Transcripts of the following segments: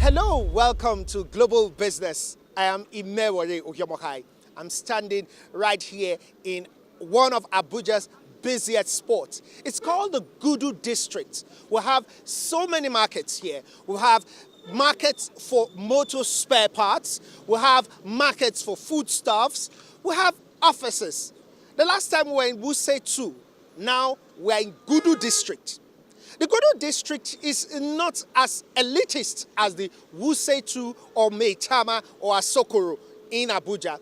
Hello, welcome to Global Business. I am Imewore Oyomokai. I'm standing right here in one of Abuja's busiest spots. It's called the Gudu District. We have so many markets here. We have markets for motor spare parts. We have markets for foodstuffs. We have offices. The last time we were in Wuse 2. Now we're in Gudu District. The Gudu District is not as elitist as the Wuse 2 or Maitama or Asokoro in Abuja,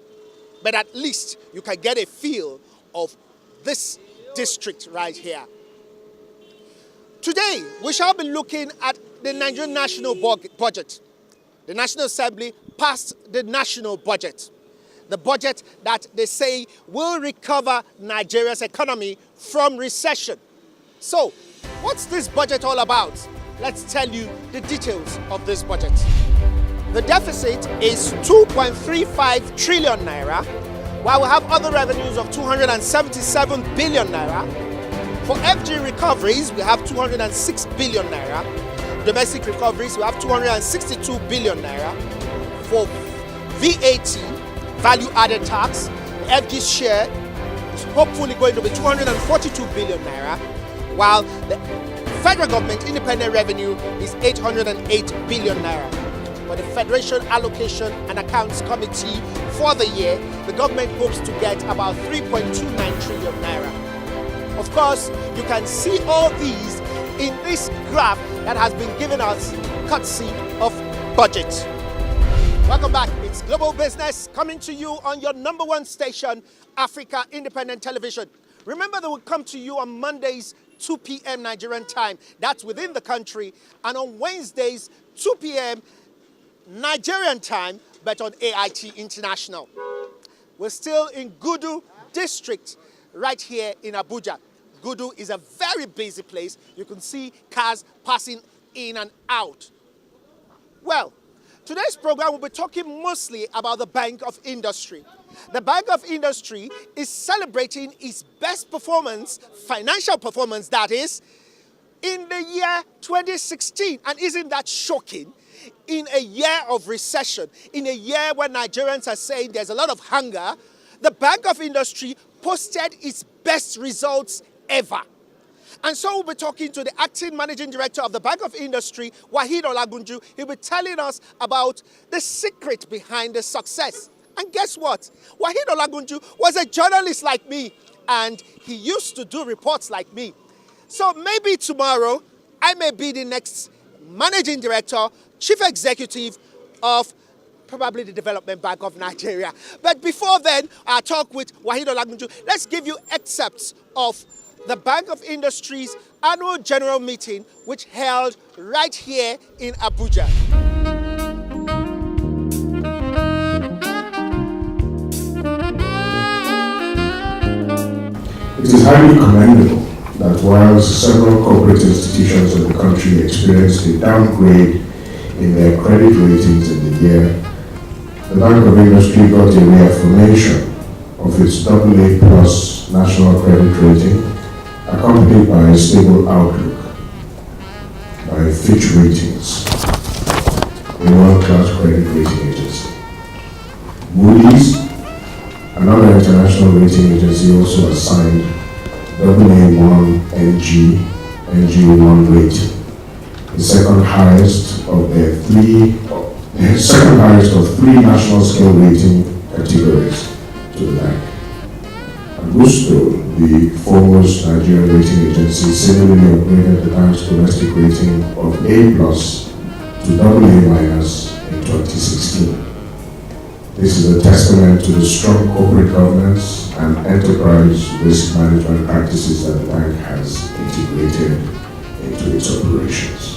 but at least you can get a feel of this district right here. Today, we shall be looking at the Nigerian National Budget. The National Assembly passed the national budget. The budget that they say will recover Nigeria's economy from recession. So, what's this budget all about? Let's tell you the details of this budget. The deficit is 2.35 trillion naira, while we have other revenues of 277 billion naira. For FG recoveries, we have 206 billion naira. Domestic recoveries, we have 262 billion naira. For VAT, value added tax, the FG share is hopefully going to be 242 billion naira. While the federal government independent revenue is 808 billion naira. For the Federation Allocation and Accounts Committee for the year, the government hopes to get about 3.29 trillion naira. Of course, you can see all these in this graph that has been given us courtesy of budget. Welcome back. It's Global Business coming to you on your #1 station, Africa Independent Television. Remember that we'll come to you on Mondays, 2 p.m. Nigerian time. That's within the country. And on Wednesdays, 2 p.m. Nigerian time, but on AIT International. We're still in Gudu District, right here in Abuja. Gudu is a very busy place. You can see cars passing in and out. Well, today's program will be talking mostly about the Bank of Industry. The Bank of Industry is celebrating its best performance, financial performance that is, in the year 2016. And isn't that shocking? In a year of recession, in a year when Nigerians are saying there's a lot of hunger, the Bank of Industry posted its best results ever. And so we'll be talking to the acting managing director of the Bank of Industry, Waheed Olagunju. He'll be telling us about the secret behind the success. And guess what? Waheed Olagunju was a journalist like me, and he used to do reports like me. So maybe tomorrow, I may be the next managing director, chief executive of probably the Development Bank of Nigeria. But before then, I'll talk with Waheed Olagunju. Let's give you excerpts of the Bank of Industry's annual general meeting, which held right here in Abuja. It is highly commendable that while several corporate institutions of the country experienced a downgrade in their credit ratings in the year, the Bank of Industry got a reaffirmation of its AA plus national credit rating, accompanied by a stable outlook by Fitch Ratings, a world-class credit rating agency. Moody's, another international rating agency, also assigned AA1 NG1 rating, the second highest of three national scale rating categories to the bank. And Gusto, the foremost Nigerian rating agency, similarly upgraded the bank's domestic rating of A+ to AA- in 2016. This is a testament to the strong corporate governance and enterprise risk management practices that the bank has integrated into its operations.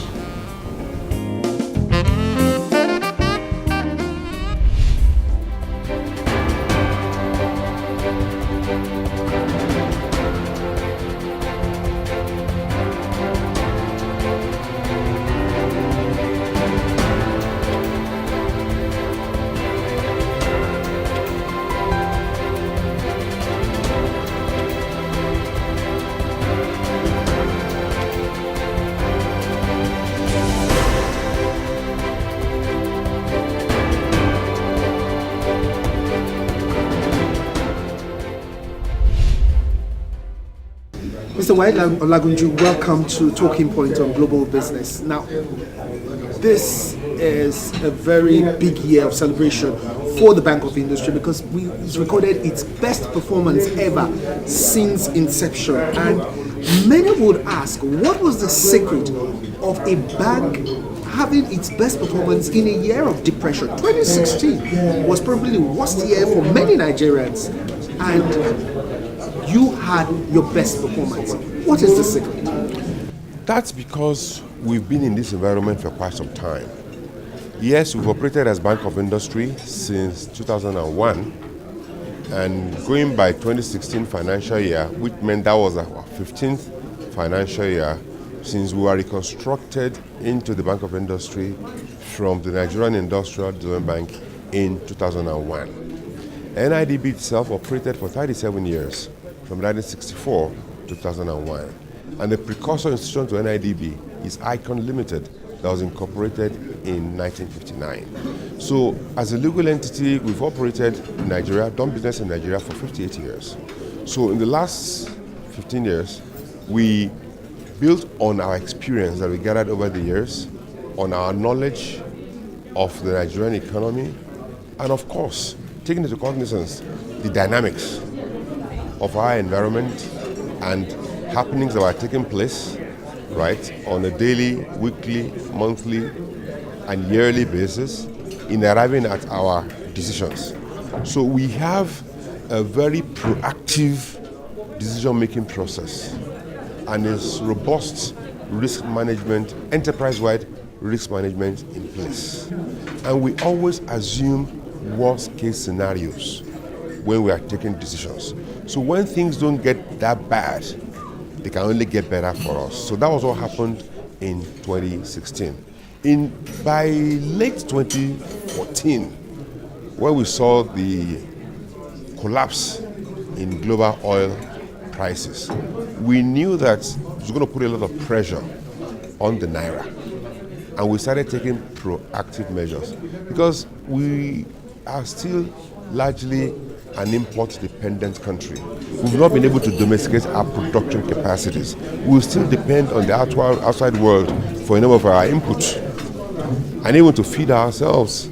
Mr. Wahid Olagunju, welcome to Talking Point on Global Business. Now, this is a very big year of celebration for the Bank of Industry because it's recorded its best performance ever since inception. And many would ask, what was the secret of a bank having its best performance in a year of depression? 2016 was probably the worst year for many Nigerians, and you had your best performance. What is the secret? That's because we've been in this environment for quite some time. Yes, we've operated as Bank of Industry since 2001, and going by 2016 financial year, which meant that was our 15th financial year since we were reconstructed into the Bank of Industry from the Nigerian Industrial Development Bank in 2001. NIDB itself operated for 37 years, from 1964 to 2001. And the precursor institution to NIDB is Icon Limited, that was incorporated in 1959. So as a legal entity, we've operated in Nigeria, done business in Nigeria for 58 years. So in the last 15 years, we built on our experience that we gathered over the years, on our knowledge of the Nigerian economy, and of course, taking into cognizance the dynamics of our environment and happenings that are taking place, right, on a daily, weekly, monthly, and yearly basis in arriving at our decisions. So we have a very proactive decision-making process and a robust risk management, enterprise-wide risk management in place. And we always assume worst-case scenarios when we are taking decisions. So when things don't get that bad, they can only get better for us. So that was what happened in 2016. By late 2014, when we saw the collapse in global oil prices, we knew that it was going to put a lot of pressure on the Naira. And we started taking proactive measures because we are still largely an import-dependent country. We've not been able to domesticate our production capacities. We still depend on the outside world for a number of our inputs and even to feed ourselves.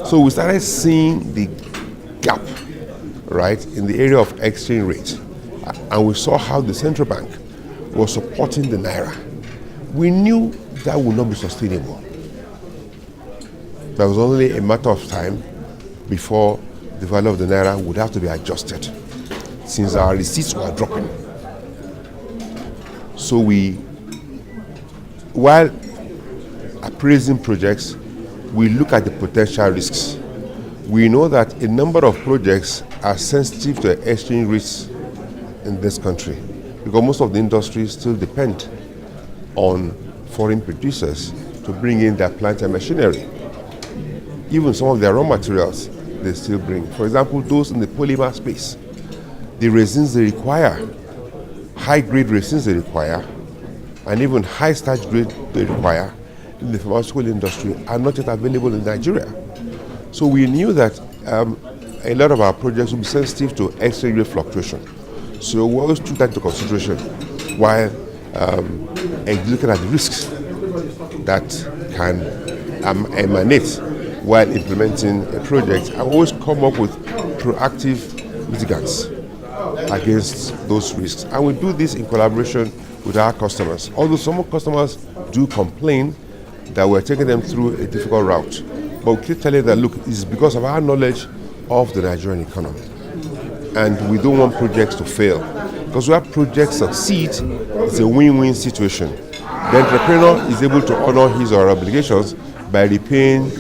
So we started seeing the gap, right, in the area of exchange rate. And we saw how the central bank was supporting the Naira. We knew that would not be sustainable. There was only a matter of time before the value of the Naira would have to be adjusted since our receipts were dropping. So while appraising projects, we look at the potential risks. We know that a number of projects are sensitive to exchange rates in this country because most of the industries still depend on foreign producers to bring in their plant and machinery. Even some of their raw materials they still bring. For example, those in the polymer space, the resins they require, high-grade resins they require, and even high-starch grade they require in the pharmaceutical industry are not yet available in Nigeria. So we knew that a lot of our projects would be sensitive to exchange rate fluctuation. So we always took that into consideration while looking at the risks that can emanate while implementing a project. I always come up with proactive mitigants against those risks. And we do this in collaboration with our customers. Although some customers do complain that we're taking them through a difficult route. But we keep telling them, look, it's because of our knowledge of the Nigerian economy. And we don't want projects to fail. Because where projects succeed, it's a win-win situation. The entrepreneur is able to honor his or her obligations by repaying,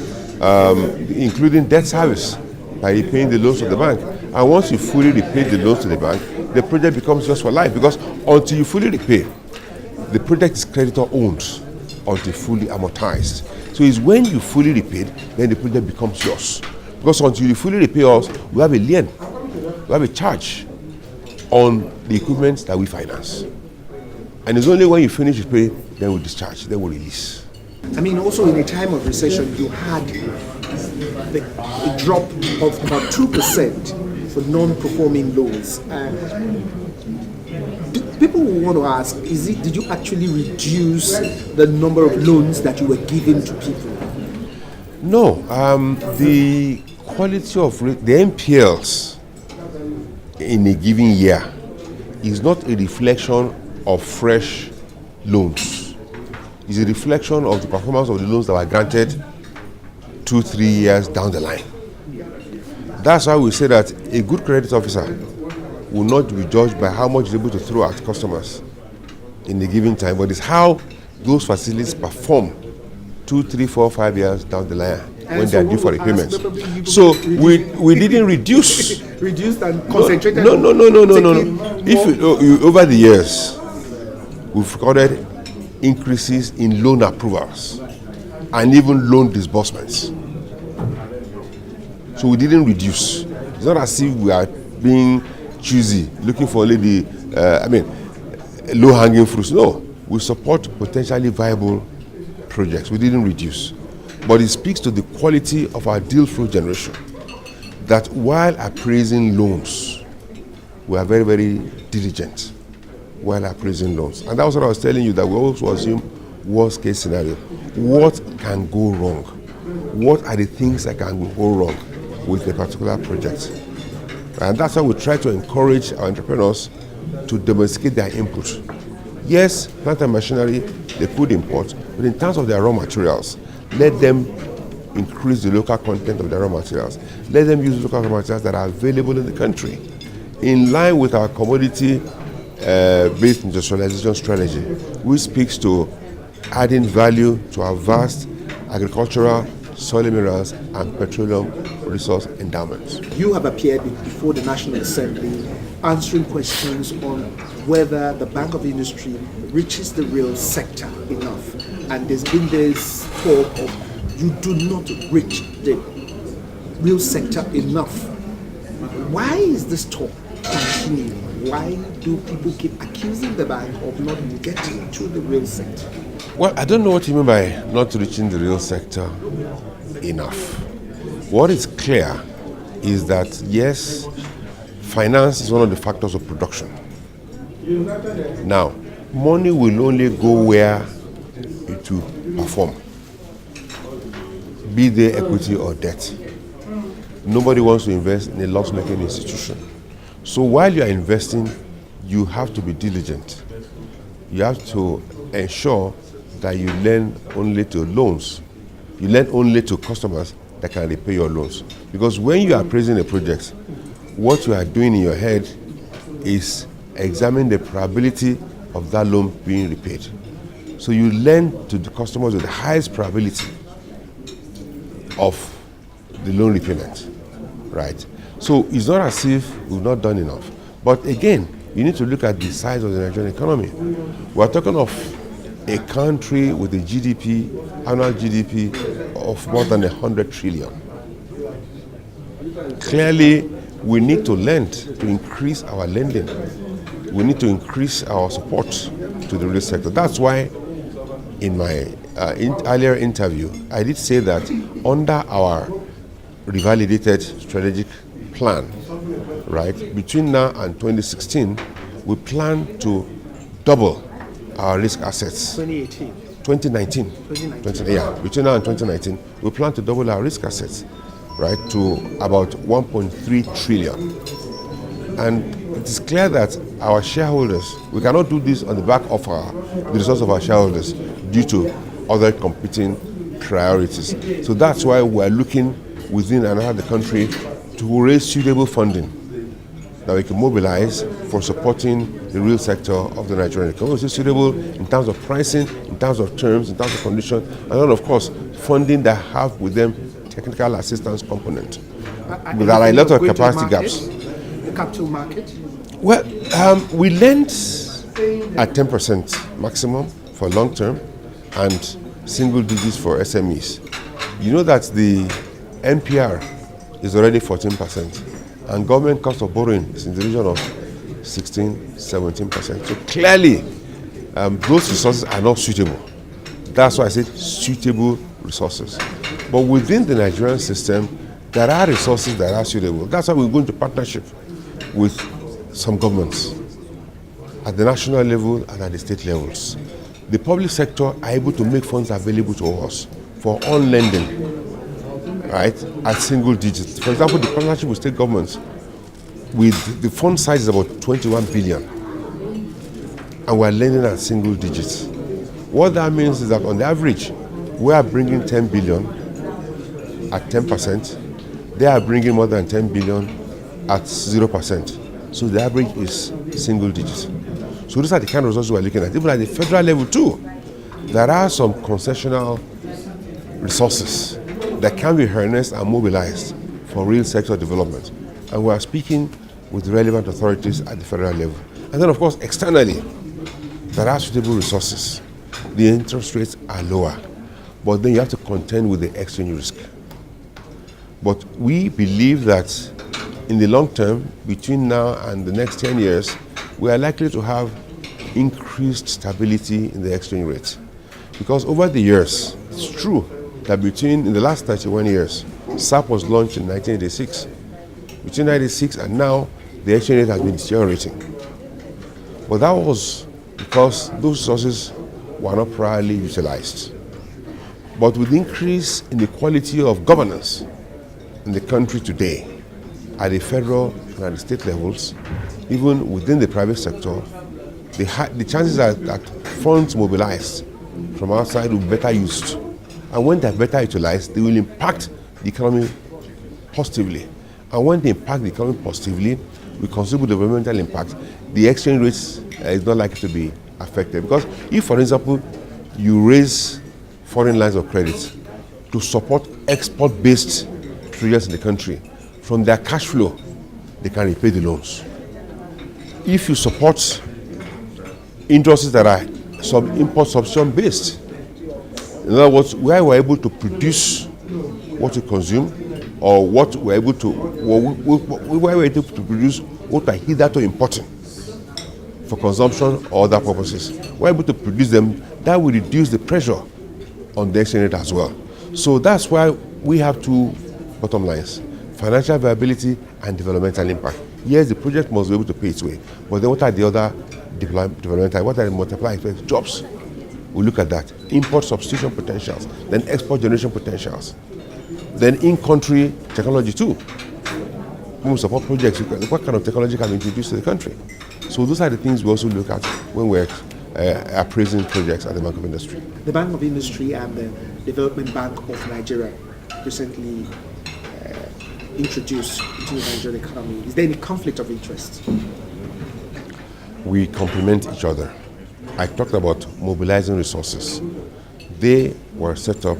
including debt service, by repaying the loans to the bank. And once you fully repay the loans to the bank, the project becomes yours for life. Because until you fully repay, the project is creditor-owned until fully amortized. So it's when you fully repaid, then the project becomes yours. Because until you fully repay us, we have a lien, we have a charge on the equipment that we finance. And it's only when you finish repaying, then we discharge, then we release. I mean, also in a time of recession, you had a drop of about 2% for non-performing loans. People will want to ask, did you actually reduce the number of loans that you were giving to people? No, the quality of the NPLs in a given year is not a reflection of fresh loans. It's a reflection of the performance of the loans that were granted 2-3 years down the line. That's why we say that a good credit officer will not be judged by how much he's able to throw at customers in a given time, but it's how those facilities perform 2, 3, 4, 5 years down the line when they are due for repayment. So we didn't reduce. Reduced and concentrated. No. If over the years, we've recorded increases in loan approvals and even loan disbursements. So we didn't reduce. It's not as if we are being choosy, looking for only the, low-hanging fruits. No, we support potentially viable projects. We didn't reduce. But it speaks to the quality of our deal flow generation, that while appraising loans, we are very, very diligent while appraising loans. And that was what I was telling you, that we also assume worst case scenario. What can go wrong? What are the things that can go wrong with a particular project? And that's how we try to encourage our entrepreneurs to domesticate their input. Yes, plant and machinery, they could import, but in terms of their raw materials, let them increase the local content of their raw materials. Let them use local raw materials that are available in the country, in line with our commodity-based industrialization strategy, which speaks to adding value to our vast agricultural, soil minerals, and petroleum resource endowments. You have appeared before the National Assembly answering questions on whether the Bank of Industry reaches the real sector enough. And there's been this talk of you do not reach the real sector enough. Why is this talk continuing? Why do people keep accusing the bank of not getting to the real sector? Well, I don't know what you mean by not reaching the real sector enough. What is clear is that, yes, finance is one of the factors of production. Now, money will only go where it will perform, be they equity or debt. Nobody wants to invest in a loss-making institution. So while you are investing, you have to be diligent. You have to ensure that you lend only to loans. You lend only to customers that can repay your loans. Because when you are appraising a project, what you are doing in your head is examine the probability of that loan being repaid. So you lend to the customers with the highest probability of the loan repayment, right? So it's not as if we've not done enough. But again, you need to look at the size of the Nigerian economy. We're talking of a country with a GDP, annual GDP of more than 100 trillion. Clearly, we need to lend to increase our lending. We need to increase our support to the real sector. That's why in my earlier interview, I did say that under our revalidated strategic plan, right, between now and 2016, we plan to double our risk assets. 2019. Between now and 2019, we plan to double our risk assets, right, to about 1.3 trillion. And it is clear that our shareholders, we cannot do this on the back of the resource of our shareholders due to other competing priorities. So that's why we're looking within and out of the country to raise suitable funding that we can mobilize for supporting the real sector of the Nigerian economy. It's suitable in terms of pricing, in terms of terms, in terms of conditions, and then of course funding that have with them technical assistance component. There are a lot of capacity gaps. The capital market? Well, we lend at 10% maximum for long term and single digits for SMEs. You know that the NPR is already 14%, and government cost of borrowing is in the region of 16-17%. So clearly, those resources are not suitable. That's why I said suitable resources. But within the Nigerian system, there are resources that are suitable. That's why we go into partnership with some governments at the national level and at the state levels. The public sector are able to make funds available to us for on-lending, right, at single digits. For example, the partnership with state governments, with the fund size is about 21 billion, and we're lending at single digits. What that means is that on the average, we are bringing 10 billion at 10%. They are bringing more than 10 billion at 0%. So the average is single digits. So these are the kind of resources we're looking at. Even at the federal level too, there are some concessional resources that can be harnessed and mobilized for real sector development. And we are speaking with relevant authorities at the federal level. And then of course, externally, there are suitable resources. The interest rates are lower, but then you have to contend with the exchange risk. But we believe that in the long term, between now and the next 10 years, we are likely to have increased stability in the exchange rate. Because over the years, it's true that in the last 31 years, SAP was launched in 1986. Between 1986 and now, the exchange rate has been deteriorating. But that was because those resources were not properly utilized. But with the increase in the quality of governance in the country today, at the federal and at the state levels, even within the private sector, the chances are that funds mobilized from outside will be better used. And when they're better utilized, they will impact the economy positively. And when they impact the economy positively, we consider the developmental impact, the exchange rates is not likely to be affected. Because if, for example, you raise foreign lines of credit to support export-based traders in the country, from their cash flow, they can repay the loans. If you support industries that are import substitution based, in other words, where we're able to produce what we consume, or what we're able to, where we're able to produce what we're hitherto importing for consumption or other purposes, we're able to produce them, that will reduce the pressure on the exchange rate as well. So that's why we have two bottom lines: financial viability and developmental impact. Yes, the project must be able to pay its way, but then what are the other developmental, what are the multiplier effects? Jobs. We look at that. Import substitution potentials, then export generation potentials, then in-country technology too. When we support projects, what kind of technology can be introduced to the country? So those are the things we also look at when we're appraising projects at the Bank of Industry. The Bank of Industry and the Development Bank of Nigeria recently introduced into the Nigerian economy. Is there any conflict of interest? We complement each other. I talked about mobilizing resources. They were set up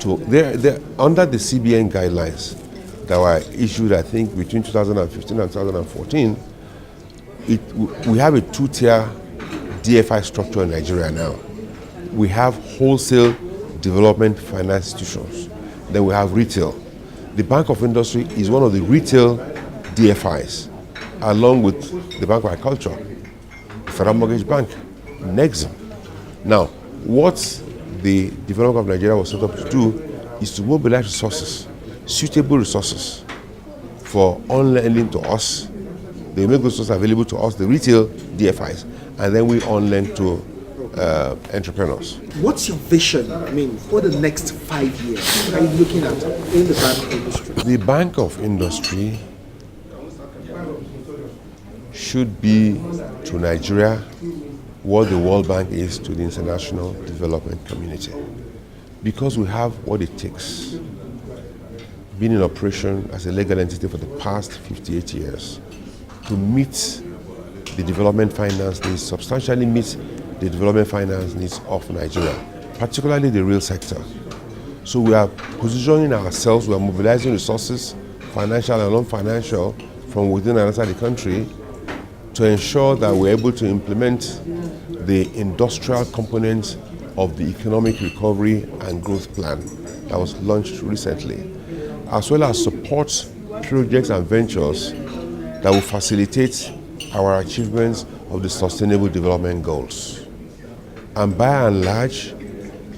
to, they're under the CBN guidelines that were issued, I think, between 2015 and 2014. We have a two-tier DFI structure in Nigeria now. We have wholesale development finance institutions. Then we have retail. The Bank of Industry is one of the retail DFIs, along with the Bank of Agriculture, Federal Mortgage Bank, Nexim. Now, what the Development of Nigeria was set up to do is to mobilize resources, suitable resources, for on-lending to us. They make those resources available to us, the retail DFIs, and then we on-lend to entrepreneurs. What's your vision, for the next 5 years? What are you looking at in the Bank of Industry? The Bank of Industry should be to Nigeria what the World Bank is to the international development community, because we have what it takes. Been in operation as a legal entity for the past 58 years to meet the development finance needs, substantially meet the development finance needs of Nigeria, particularly the real sector. So we are positioning ourselves, we are mobilizing resources, financial and non-financial, from within and outside the country to ensure that we're able to implement the industrial components of the economic recovery and growth plan that was launched recently, as well as support projects and ventures that will facilitate our achievements of the Sustainable Development Goals. And by and large,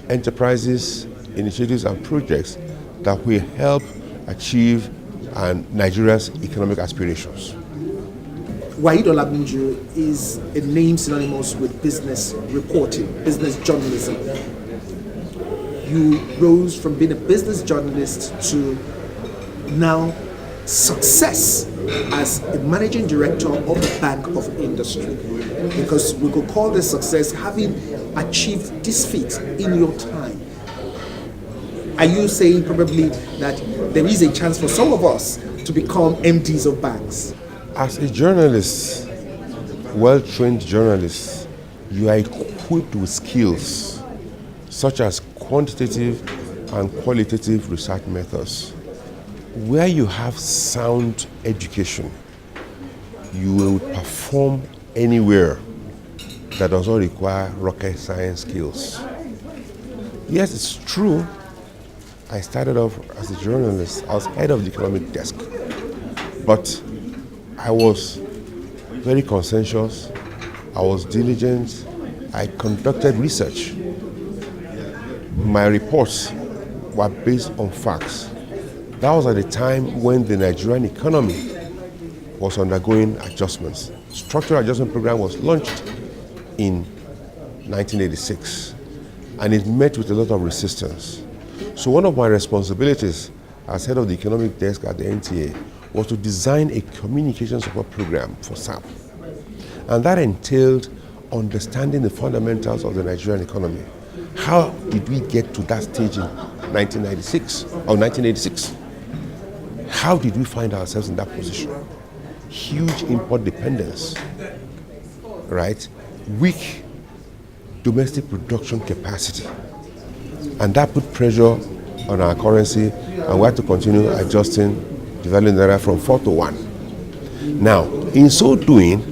enterprises, initiatives and projects that will help achieve Nigeria's economic aspirations. Waheed Olagunju is a name synonymous with business reporting, business journalism. You rose from being a business journalist to now success as a managing director of the Bank of Industry, because we could call this success having achieved this feat in your time. Are you saying probably that there is a chance for some of us to become MDs of banks? As a journalist, well-trained journalist, you are equipped with skills such as quantitative and qualitative research methods. Where you have sound education, you will perform anywhere that does not require rocket science skills. Yes, it's true. I started off as a journalist. I was head of the economic desk. But I was very conscientious. I was diligent. I conducted research. My reports were based on facts. That was at the time when the Nigerian economy was undergoing adjustments. Structural Adjustment Program was launched in 1986, and it met with a lot of resistance. So one of my responsibilities as head of the economic desk at the NTA was to design a communication support program for SAP. And that entailed understanding the fundamentals of the Nigerian economy. How did we get to that stage in 1996 or 1986? How did we find ourselves in that position? Huge import dependence, right? Weak domestic production capacity. And that put pressure on our currency, and we had to continue adjusting, devaluing the naira from 4 to 1. Now, in so doing,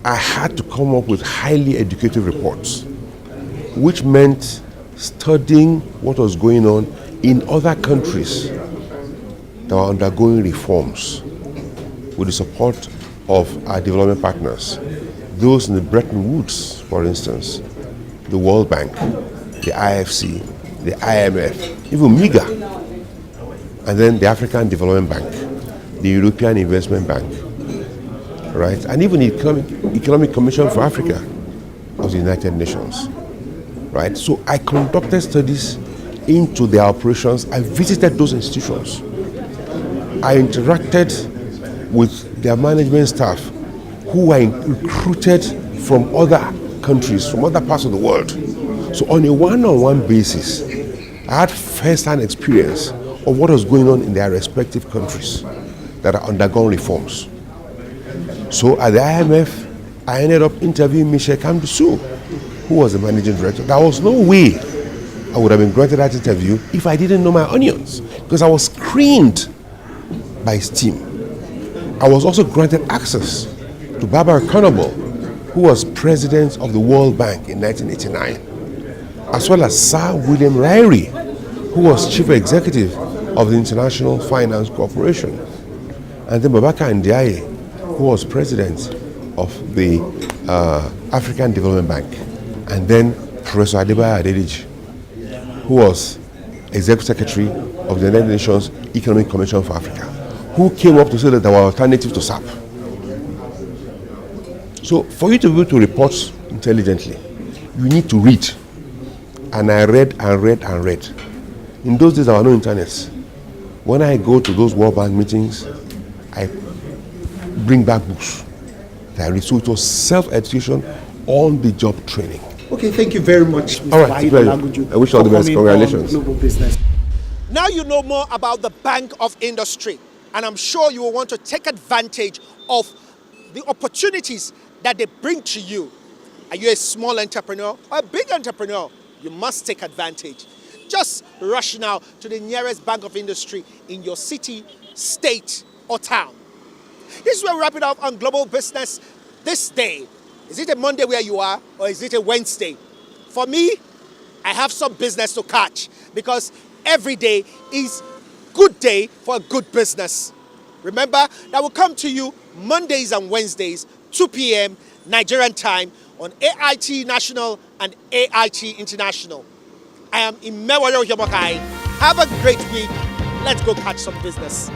I had to come up with highly educated reports, which meant studying what was going on in other countries that were undergoing reforms with the support of our development partners, those in the Bretton Woods, for instance, the World Bank, the IFC, the IMF, even MIGA, and then the African Development Bank, the European Investment Bank, right? And even the Economic Commission for Africa of the United Nations, right? So I conducted studies into their operations. I visited those institutions. I interacted with their management staff who were recruited from other countries, from other parts of the world. So on a one-on-one basis, I had first-hand experience of what was going on in their respective countries that are undergoing reforms. So at the IMF, I ended up interviewing Michel Camdoussou, who was the managing director. There was no way I would have been granted that interview if I didn't know my onions, because I was screened by his team. I was also granted access to Barbara Conable, who was president of the World Bank in 1989, as well as Sir William Ryrie, who was chief executive of the International Finance Corporation, and then Babaka Ndiaye, who was president of the African Development Bank, and then Professor Adebayo Adedeji, who was executive secretary of the United Nations Economic Commission for Africa, who came up to say that there were alternatives to SAP. So for you to be able to report intelligently, you need to read. And I read and read and read. In those days, there were no internets. When I go to those World Bank meetings, I bring back books that I read. So it was self-education, on-the-job training. Okay, thank you very much, Mr. All right, Waheed Olagunju. I wish you all the best. Congratulations. Global Business. Now you know more about the Bank of Industry, and I'm sure you will want to take advantage of the opportunities that they bring to you. Are you a small entrepreneur or a big entrepreneur? You must take advantage. Just rush now to the nearest Bank of Industry in your city, state, or town. This is where we wrap it up on Global Business this day. Is it a Monday where you are, or is it a Wednesday? For me, I have some business to catch, because every day is good day for a good business. Remember that will come to you Mondays and Wednesdays, 2 p.m. Nigerian time on AIT National and AIT International. I am Imewalo Yomokai. Have a great week. Let's go catch some business.